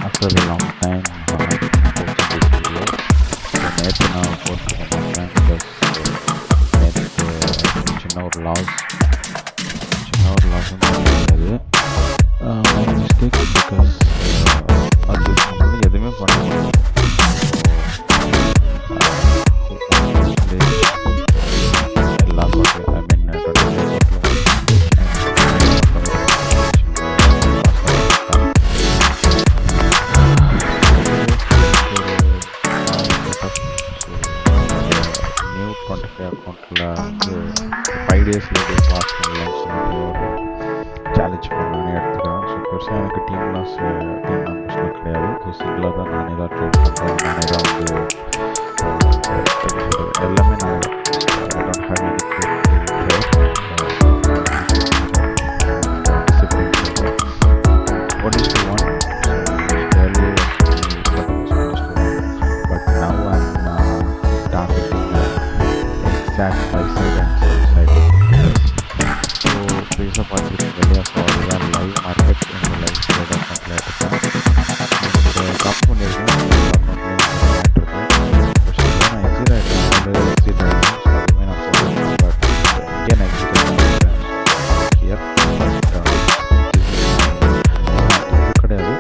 after a long time posting this video. So நேற்று நான் post பண்ணியிருந்தேன் பிகாஸ் நேற்று சின்ன ஒரு லாஸ்ன்னு சொல்ல முடியாது. மை மிஸ்டேக் பிகாஸ் அது நம்மளால எதுவுமே பண்ண முடியாது. எல்லா பாட்டு ஐ மீன் அக்கௌண்ட்டில் வந்து 5 டேஸில் வாட்ச் பண்ணலாம்னு சொல்லிட்டு ஒரு சேலஞ்ச் பண்ணலான்னு எடுத்துக்கிறேன். ஸோ பெருசாக எனக்கு டீம் மெம்பர்ஸ்லாம் கிடையாது. ஸோ சிங்கிளாக தான் நானே தான் ட்ரேட் பண்ணுறேன். நானே தான் வந்து எல்லாமே நான் don't have any what is the one earlier but now I'm targeting exact buy side and sell side. So பேச பார்த்துருக்கீங்க இல்லையா? ஸோ அதுதான் லைவ் மார்க்கெட் இந்த லைவ் ட்ரேட் அக்கௌண்ட்டில் இருக்கேன். காப் பண்ணியிருக்கேன் நான் எக்ஸிட் ஆகிட்டேன். எக்ஸிட் ஆகிட்டேன். ஸோ அதுவுமே நான் சொல்லுவேன். பட் இங்கே நான் எக்ஸிட் ஆகிட்டேன் ஹியர் கிடையாது.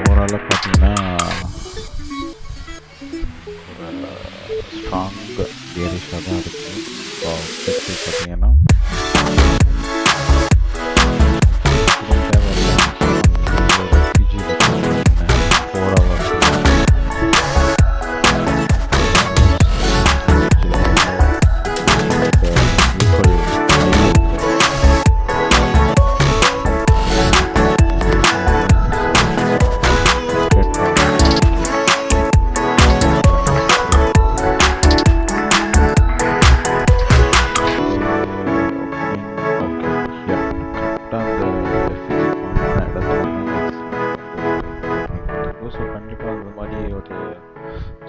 ஓவராலாக பார்த்தீங்கன்னா ஸ்ட்ராங் பேரிஷாக தான் இருக்குது. ஸோ பார்த்தீங்கன்னா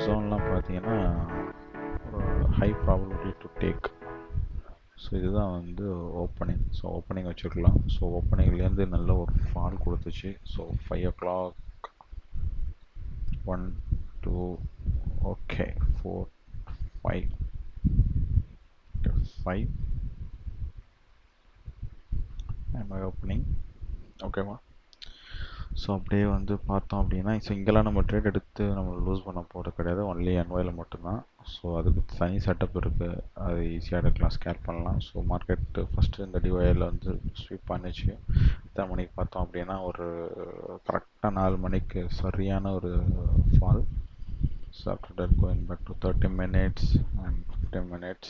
ஜோன்லாம் பார்த்தீங்கன்னா ஒரு high probability to take. So இதுதான் வந்து ஓப்பனிங். ஸோ ஓப்பனிங் வச்சுக்கலாம். ஸோ ஓப்பனிங்லேருந்து நல்ல ஒரு ஃபால் கொடுத்துச்சு. So 5 o'clock 1 2 okay 4 5 am I opening ஓகேவா? ஸோ அப்படியே வந்து பார்த்தோம் அப்படின்னா ஸோ இங்கெல்லாம் நம்ம ட்ரேட் எடுத்து நம்ம லூஸ் பண்ண போகிறது கிடையாது. ஒன்லி என்ஒயில் மட்டும்தான். ஸோ அதுக்கு தனி செட்டப் இருக்குது. அது ஈஸியாக எடுக்கலாம், ஸ்கேல் பண்ணலாம். ஸோ மார்க்கெட்டு ஃபஸ்ட்டு இந்த டிஒயில் வந்து ஸ்வீப் பண்ணிச்சு. எத்தனை மணிக்கு பார்த்தோம் அப்படின்னா ஒரு கரெக்டாக 4 மணிக்கு சரியான ஒரு fall. So after that going back to 30 minutes and 15 minutes.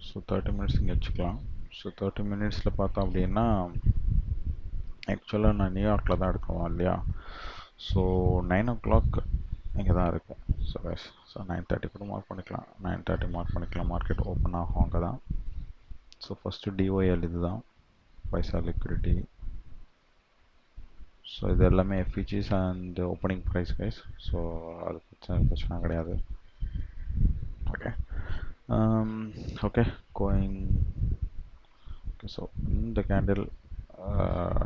So 30 minutes இங்கே வச்சுக்கலாம். ஸோ 30 minutesல பார்த்தோம் அப்படின்னா ஆக்சுவலாக நான் நியூயார்க்கில் தான் எடுக்குவோம் இல்லையா? ஸோ 9 o'clock இங்கே தான் இருக்குது. ஸோ 9:30 கூட மார்க் பண்ணிக்கலாம். 9:30 மார்க் பண்ணிக்கலாம். மார்க்கெட் ஓப்பன் ஆகும் அங்கே தான். ஸோ ஃபஸ்ட்டு டிஒஎல் இது தான் பைசா லிக்விடிட்டி. ஸோ இது எல்லாமே FVGs and opening price guys. So அது பிரச்சனை கிடையாது. Okay okay going. ஸோ இந்த கேண்டில்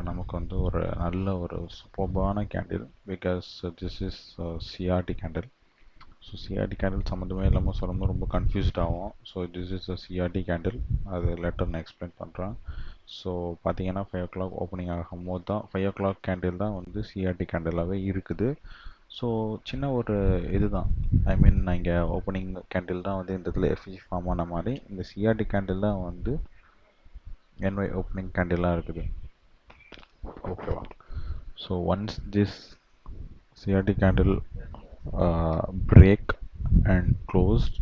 நமக்கு வந்து ஒரு நல்ல ஒரு சூப்பர்பான candle because this is CRT candle. So CRT candle சம்மந்தமே இல்லாமல் சொல்லும்போது ரொம்ப கன்ஃபியூஸ்ட் ஆகும். So this is a CRT candle. அது லெட்டர் நான் எக்ஸ்பிளைன் பண்ணுறேன். ஸோ பார்த்தீங்கன்னா 5 o'clock ஓப்பனிங் ஆகும் போது தான் 5 o'clock கேண்டில் தான் வந்து சிஆர்டி கேண்டிலாகவே இருக்குது. ஸோ சின்ன ஒரு இதுதான், ஐ மீன் நான் இங்கே ஓப்பனிங் கேண்டில் தான் வந்து இந்த இடத்துல எஃப்இஜி ஃபார்ம் ஆன மாதிரி இந்த சிஆர்டி கேண்டில் தான் வந்து என்ஒய் ஓப்பனிங் கேண்டிலாக இருக்குது. ஓகேவா? So once this CRT candle break and closed,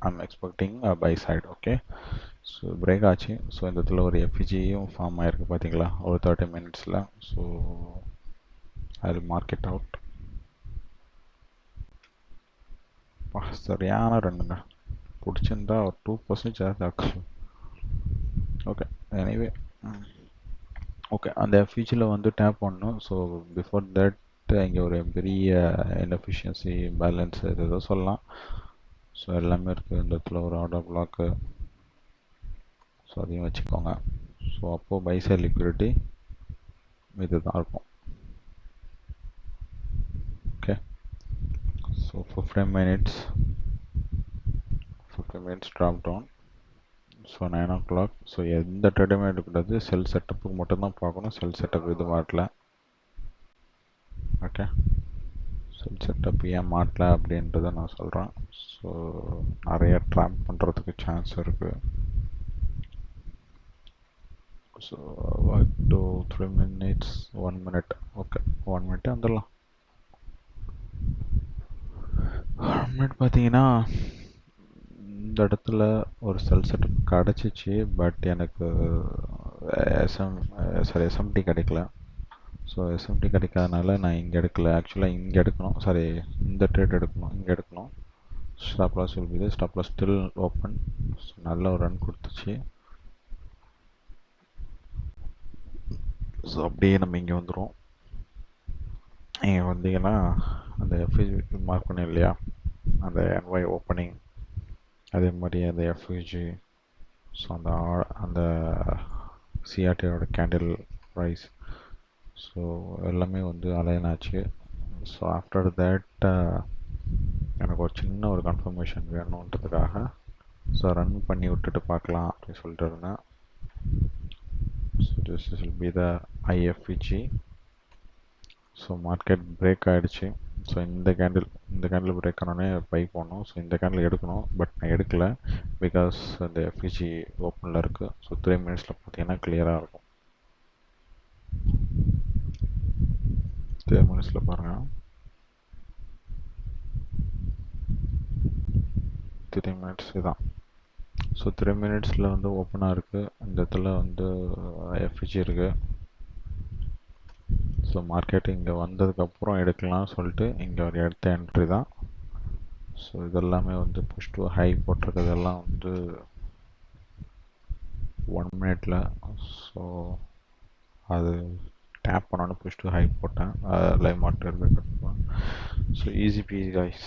I'm expecting a buy side. Okay, so break ஆச்சு. ஸோ இந்த இடத்துல ஒரு எஃப்இஜியும் ஃபார்ம் ஆயிருக்கு பார்த்தீங்களா ஒரு 30 மினிட்ஸில். So I will mark it out. சரியான ரெண்டுங்க, பிடிச்சிருந்தா ஒரு 2% ஜாஸ்தி ஆக்கும். ஓகே, எனிவே ஓகே, அந்த எஃப்இஜியில் வந்து டேப் பண்ணணும். ஸோ பிஃபோர் தட் இங்கே ஒரு பெரிய இன்எஃபிஷியன்சி பேலன்ஸ் இது ஏதோ சொல்லலாம். ஸோ எல்லாமே இருக்குது இந்த இடத்துல, ஒரு ஆர்டர் பிளாக்கு, ஸோ அதையும் வச்சுக்கோங்க. ஸோ அப்போது பை சைட் லிக்விடிட்டி இது தான் இருக்கும். Okay, so 15 minutes drop down. So 9 o'clock. So எந்த ட்ரேடுமே எடுக்கக்கூடாது, செல் செட்டப்புக்கு மட்டும்தான் பார்க்கணும். செல் செட்டப் இது மாட்டல. ஓகே, செல் செட்டப் ஏன் மாட்டல அப்படின்றத நான் சொல்கிறேன். ஸோ நிறைய ட்ராப் பண்ணுறதுக்கு சான்ஸ் இருக்குது. So 1 to 3 minutes, 1 minute. Okay, 1 minute வந்துடலாம். 1 minute பார்த்தீங்கன்னா இந்த இடத்துல ஒரு செல் செட்டப் கிடச்சிச்சு. பட் எனக்கு எஸ்எம்டி கிடைக்கல. ஸோ எஸ்எம்டி கிடைக்காதனால நான் இங்கே எடுக்கல. ஆக்சுவலாக இங்கே எடுக்கணும், சாரி இந்த ட்ரேட் எடுக்கணும், இங்கே எடுக்கணும். Stop loss will be there. Stop loss still open. So நல்ல ஒரு ரன் கொடுத்துச்சு. ஸோ அப்படியே நம்ம இங்கே வந்துடும். இங்கே வந்தீங்கன்னா அந்த எஃப்இஜி மார்க் பண்ணேன் இல்லையா, அந்த என்ஒய் ஓப்பனிங், அதே மாதிரி அந்த எஃப்இஜி, ஸோ அந்த சிஆர்டியோட கேண்டில் ப்ரைஸ், ஸோ எல்லாமே வந்து அலைன் ஆச்சு. ஸோ ஆஃப்டர் தேட் எனக்கு ஒரு சின்ன ஒரு கன்ஃபர்மேஷன் வேணுன்றதுக்காக ஸோ ரன் பண்ணி விட்டுட்டு பார்க்கலாம் அப்படின்னு சொல்லிட்டு இருந்தேன். So this will be the IFVG. So market break ஆகிடுச்சு. ஸோ இந்த கேண்டில் பிரேக் ஆனோடனே பை போடணும். ஸோ இந்த கேண்டில் எடுக்கணும், பட் நான் எடுக்கலை பிகாஸ் இந்த எஃப்இஜி ஓப்பனில் இருக்குது. ஸோ 3 minutes பார்த்தீங்கன்னா கிளியராக இருக்கும். 3 minutes பாருங்கள், 3 minutes இதான். ஸோ 3 minutes வந்து ஓப்பனாக இருக்குது. இந்த இடத்துல வந்து எஃப்இஜி இருக்குது. ஸோ மார்க்கெட் இங்கே வந்ததுக்கப்புறம் எடுக்கலாம் சொல்லிட்டு இங்கே ஒரு எடுத்த என்ட்ரி தான். ஸோ இதெல்லாமே வந்து புஷ் டு ஹை போட்டிருக்கிறதெல்லாம் வந்து 1 minute. ஸோ அது டேப் பண்ணோன்னு புஷ் டு ஹை போட்டேன். Live market. So easy piece guys.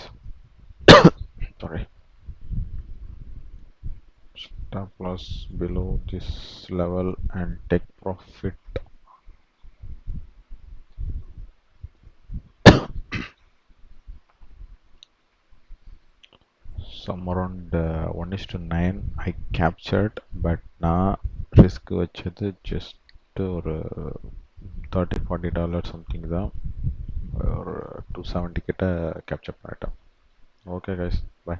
Sorry, stop loss below this level and take profit. Some around 1:9 I captured, but நான் risk வச்சது just ஒரு $30-40 something தான். ஒரு 270 கிட்ட கேப்சர் பண்ணிட்டேன். Okay guys, by.